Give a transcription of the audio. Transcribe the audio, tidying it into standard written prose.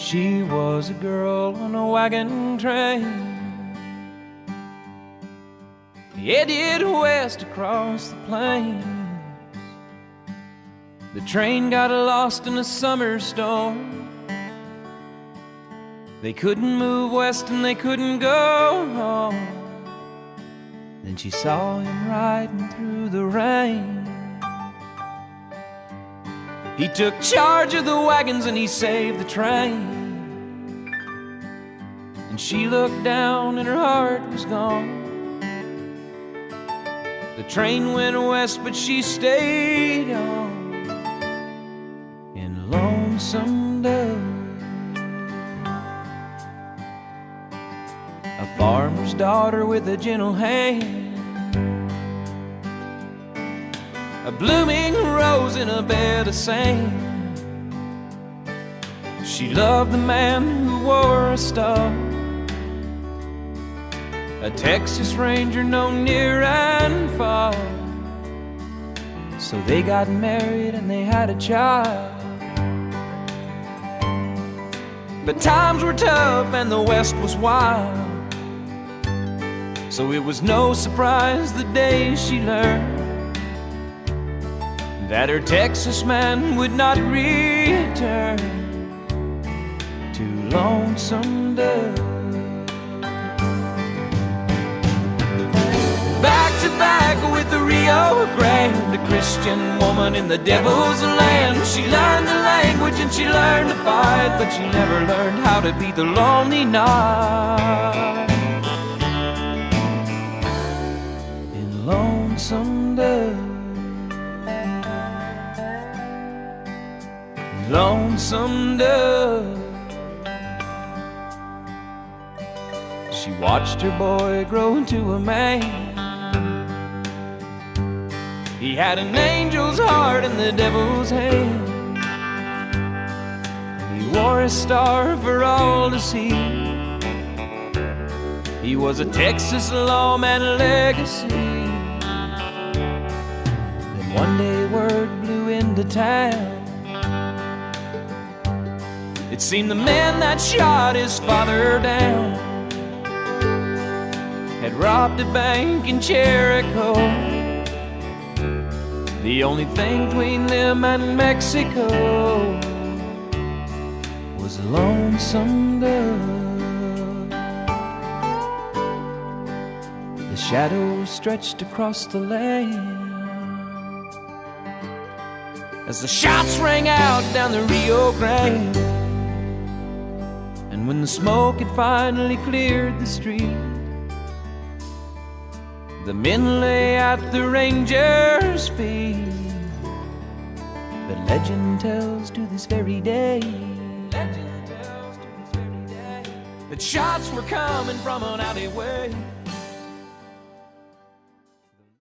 She was a girl on a wagon train, headed west across the plains. The train got lost in a summer storm. They couldn't move west and they couldn't go home. Then she saw him riding through the rain. He took charge of the wagons and he saved the train. And she looked down and her heart was gone. The train went west but she stayed on in Lonesome Dove. A farmer's daughter with a gentle hand, a blooming rose in a bed of sand. She loved the man who wore a star, a Texas Ranger known near and far. So they got married and they had a child. But times were tough and the West was wild, so it was no surprise the day she learned that her Texas man would not return to Lonesome Dove. Back to back with the Rio Grande, a Christian woman in the devil's land. She learned the language and she learned to fight, but she never learned how to beat the lonely night in Lonesome Dove. Lonesome Dove. She watched her boy grow into a man. He had an angel's heart in the devil's hand. He wore a star for all to see. He was a Texas lawman legacy. Then one day word blew into town. It seemed the man that shot his father down had robbed a bank in Jericho. The only thing between them and Mexico was a Lonesome Dove. The shadows stretched across the land as the shots rang out down the Rio Grande. And when the smoke had finally cleared the street, the men lay at the ranger's feet. But legend tells to this very day that shots were coming from an alleyway.